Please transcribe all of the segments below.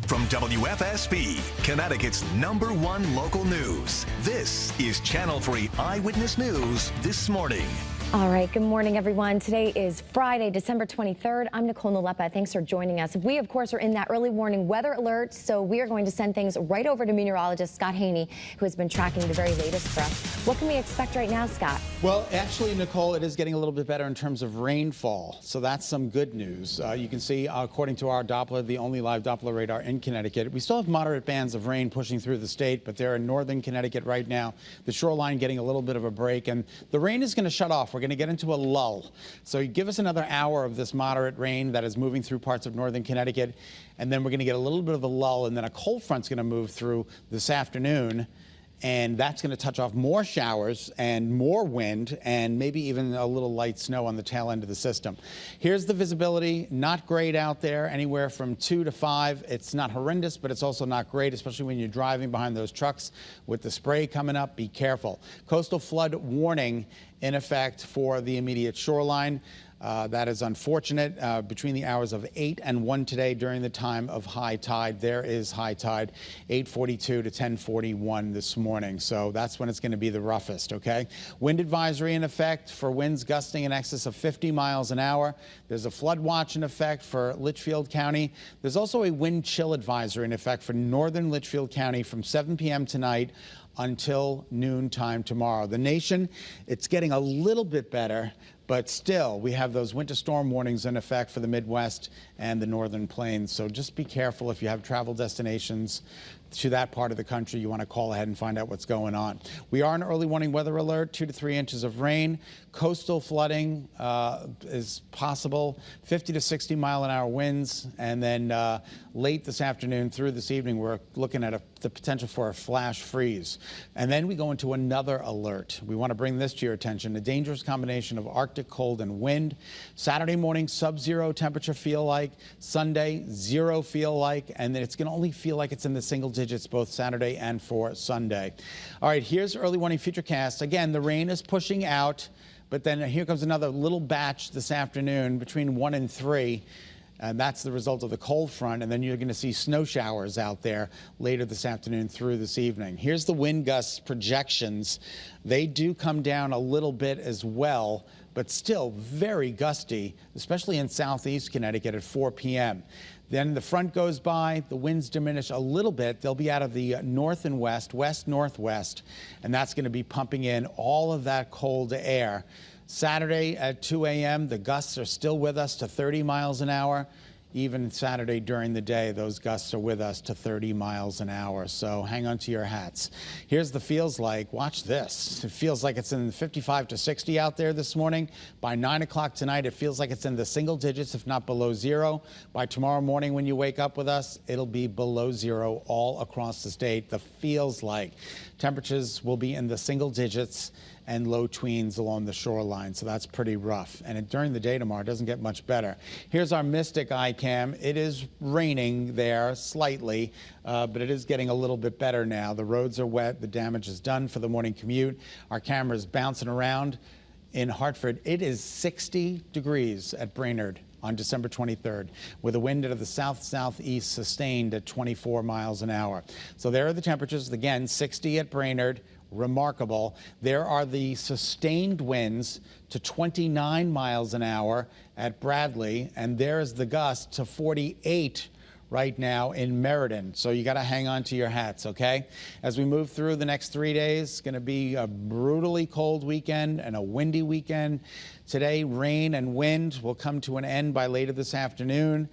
From WFSB, Connecticut's #1 local news, this is Channel 3 Eyewitness News This Morning. All right, good morning, everyone. Today is Friday, December 23rd. I'm Nicole and Scot. Thanks for joining us. We, of course, are in that early warning weather alert, so we are going to send things right over to meteorologist Scott Haney, who has been tracking the very latest for us. What can we expect right now, Scott? Well, actually, Nicole, it is getting a little bit better in terms of rainfall, so that's some good news. You can see, according to our Doppler, the only live Doppler radar in Connecticut, we still have moderate bands of rain pushing through the state, but they're in northern Connecticut right now. The shoreline getting a little bit of a break, and the rain is going to shut off. We're going to get into a lull. So you give us another hour of this moderate rain that is moving through parts of northern Connecticut, and then we're going to get a little bit of a lull, and then a cold front's going to move through this afternoon, and that's going to touch off more showers and more wind and maybe even a little light snow on the tail end of the system. Here's the visibility. Not great out there, anywhere from 2 to 5. It's not horrendous, but it's also not great, especially when you're driving behind those trucks with the spray coming up. Be careful. Coastal flood warning in effect for the immediate shoreline. That is unfortunate. Between the hours of 8 and 1 today during the time of high tide, there is high tide, 8:42 to 10:41 this morning. So that's when it's going to be the roughest, okay? Wind advisory in effect for winds gusting in excess of 50 miles an hour. There's a flood watch in effect for Litchfield County. There's also a wind chill advisory in effect for northern Litchfield County from 7 p.m. tonight until noon time tomorrow. The nation, it's getting a little bit better, but still, we have those winter storm warnings in effect for the Midwest and the Northern Plains. So just be careful if you have travel destinations to that part of the country. You want to call ahead and find out what's going on. We are in early warning weather alert, 2 to 3 inches of rain. Coastal flooding is possible, 50 to 60 mile an hour winds. And then late this afternoon through this evening, we're looking at the potential for a flash freeze. And then we go into another alert. We want to bring this to your attention, a dangerous combination of Arctic cold and wind. Saturday morning, sub-zero temperature feel like. Sunday, 0 feel like. And then it's going to only feel like it's in the single digits both Saturday and for Sunday. All right, here's early warning futurecast. Again, the rain is pushing out, but then here comes another little batch this afternoon between 1 and 3. And that's the result of the cold front, and then you're going to see snow showers out there later this afternoon through this evening. Here's the wind gusts projections. They do come down a little bit as well, but still very gusty, especially in southeast Connecticut at 4 p.m. Then the front goes by, the winds diminish a little bit. They'll be out of the north and west, west-northwest, and that's going to be pumping in all of that cold air. Saturday at 2 a.m., the gusts are still with us to 30 miles an hour. Even Saturday during the day, those gusts are with us to 30 miles an hour. So hang on to your hats. Here's the feels like. Watch this. It feels like it's in 55 to 60 out there this morning. By 9 o'clock tonight, it feels like it's in the single digits, if not below 0. By tomorrow morning when you wake up with us, it'll be below 0 all across the state. The feels like. Temperatures will be in the single digits and low tweens along the shoreline, so that's pretty rough. And during the day tomorrow, it doesn't get much better. Here's our Mystic eye cam. It is raining there slightly, but it is getting a little bit better now. The roads are wet. The damage is done for the morning commute. Our camera is bouncing around. In Hartford, it is 60 degrees at Brainerd on December 23rd, with a wind out of the south-southeast sustained at 24 miles an hour. So there are the temperatures. Again, 60 at Brainerd. Remarkable. There are the sustained winds to 29 miles an hour at Bradley, and there's the gust to 48 right now in Meriden. So you got to hang on to your hats, okay? As we move through the next 3 days, it's going to be a brutally cold weekend and a windy weekend. Today, rain and wind will come to an end by later this afternoon.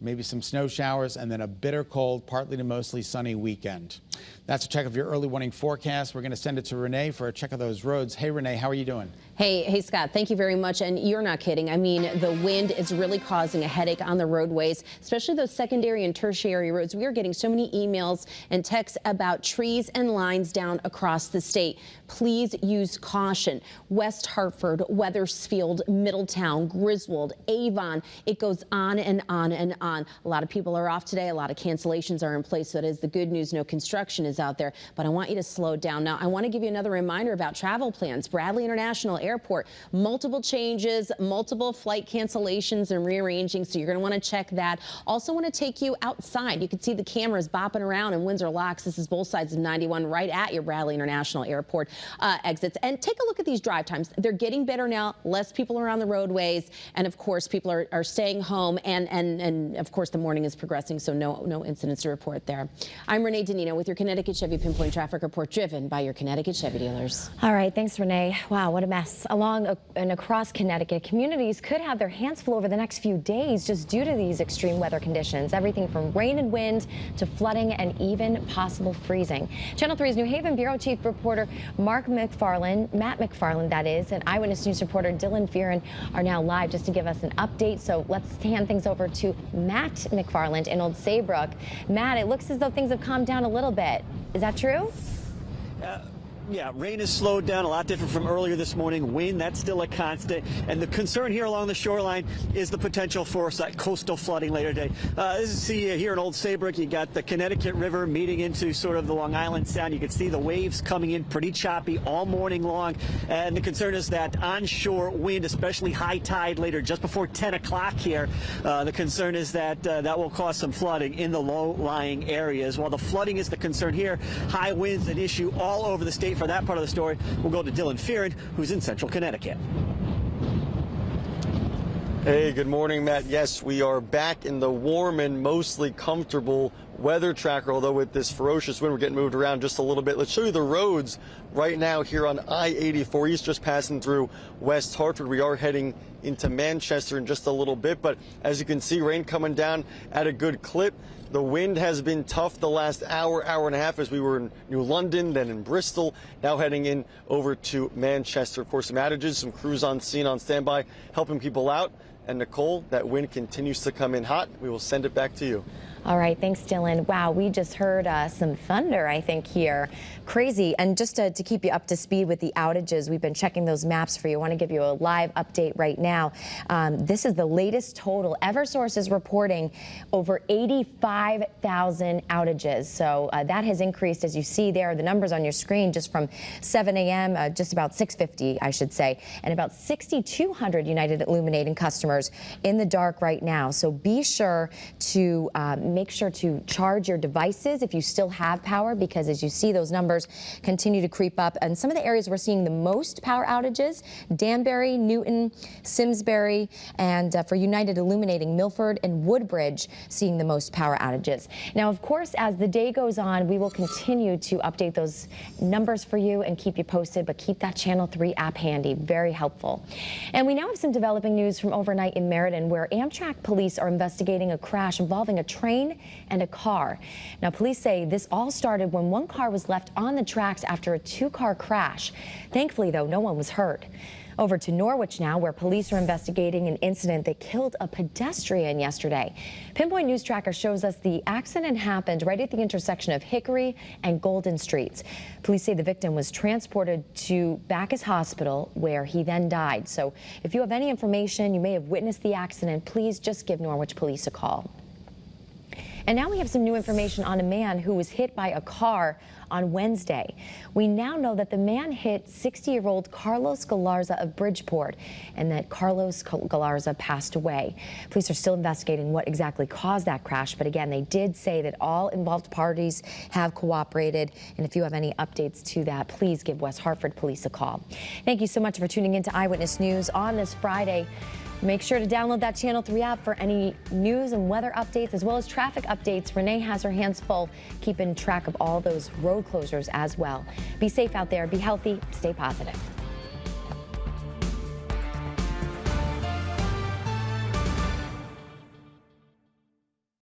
Maybe some snow showers, and then a bitter cold, partly to mostly sunny weekend. That's a check of your early warning forecast. We're going to send it to Renee for a check of those roads. Hey, Renee, how are you doing? Hey, Scott, thank you very much. And you're not kidding. I mean, the wind is really causing a headache on the roadways, especially those secondary and tertiary roads. We are getting so many emails and texts about trees and lines down across the state. Please use caution. West Hartford, Wethersfield, Middletown, Griswold, Avon. It goes on and on and on. A lot of people are off today. A lot of cancellations are in place. So that is the good news. No construction is out there, but I want you to slow down. Now, I want to give you another reminder about travel plans. Bradley International Airport, multiple changes, multiple flight cancellations and rearranging, so you're going to want to check that. Also want to take you outside. You can see the cameras bopping around in Windsor Locks. This is both sides of 91 right at your Bradley International Airport exits. And take a look at these drive times. They're getting better now. Less people are on the roadways, and of course people are staying home, and of course the morning is progressing, so no incidents to report there. I'm Renee Danino with your Connecticut Chevy Pinpoint Traffic Report, driven by your Connecticut Chevy dealers. All right, thanks, Renee. Wow, what a mess. Along and across Connecticut, communities could have their hands full over the next few days just due to these extreme weather conditions. Everything from rain and wind to flooding and even possible freezing. Channel 3's New Haven Bureau Chief Reporter Matt McFarland, that is, and Eyewitness News reporter Dylan Fearon are now live just to give us an update. So let's hand things over to Matt McFarland in Old Saybrook. Matt, it looks as though things have calmed down a little bit. Is that true? Yeah, rain has slowed down, a lot different from earlier this morning. Wind, that's still a constant. And the concern here along the shoreline is the potential for coastal flooding later today. As you see here in Old Saybrook, you got the Connecticut River meeting into sort of the Long Island Sound. You can see the waves coming in pretty choppy all morning long. And the concern is that onshore wind, especially high tide later, just before 10 o'clock here, the concern is that that will cause some flooding in the low-lying areas. While the flooding is the concern here, high winds an issue all over the state. For that part of the story, we'll go to Dylan Fearon, who's in central Connecticut. Hey, good morning, Matt. Yes, we are back in the warm and mostly comfortable weather tracker, although with this ferocious wind, we're getting moved around just a little bit. Let's show you the roads right now here on I-84 East, just passing through West Hartford. We are heading into Manchester in just a little bit, but as you can see, rain coming down at a good clip. The wind has been tough the last hour and a half as we were in New London, then in Bristol, now heading in over to Manchester. Of course, some outages, some crews on scene on standby, helping people out. And Nicole, that wind continues to come in hot. We will send it back to you. All right, thanks, Dylan. Wow, we just heard some thunder, I think, here. Crazy. And just to keep you up to speed with the outages, we've been checking those maps for you. I want to give you a live update right now. This is the latest total. Eversource is reporting over 85,000 outages. So that has increased, as you see there, the numbers on your screen, just from 7 a.m., just about 6:50, I should say, and about 6,200 United Illuminating customers in the dark right now. So be sure to make sure to charge your devices if you still have power, because as you see, those numbers continue to creep up. And some of the areas we're seeing the most power outages: Danbury, Newton, Simsbury, and for United Illuminating, Milford and Woodbridge seeing the most power outages. Now, of course, as the day goes on, we will continue to update those numbers for you and keep you posted, but keep that Channel 3 app handy. Very helpful. And we now have some developing news from overnight in Meriden, where Amtrak police are investigating a crash involving a train and a car. Now, police say this all started when one car was left on the tracks after a two-car crash. Thankfully, though, no one was hurt. Over to Norwich now, where police are investigating an incident that killed a pedestrian yesterday. Pinpoint News Tracker shows us the accident happened right at the intersection of Hickory and Golden Streets. Police say the victim was transported to Bacchus Hospital, where he then died. So if you have any information, you may have witnessed the accident, please just give Norwich Police a call. And now we have some new information on a man who was hit by a car on Wednesday. We now know that the man hit 60-year-old Carlos Galarza of Bridgeport, and that Carlos Galarza passed away. Police are still investigating what exactly caused that crash, but again, they did say that all involved parties have cooperated. And if you have any updates to that, please give West Hartford Police a call. Thank you so much for tuning into Eyewitness News on this Friday. Make sure to download that Channel 3 app for any news and weather updates, as well as traffic updates. Renee has her hands full, keeping track of all those road closures as well. Be safe out there, be healthy, stay positive.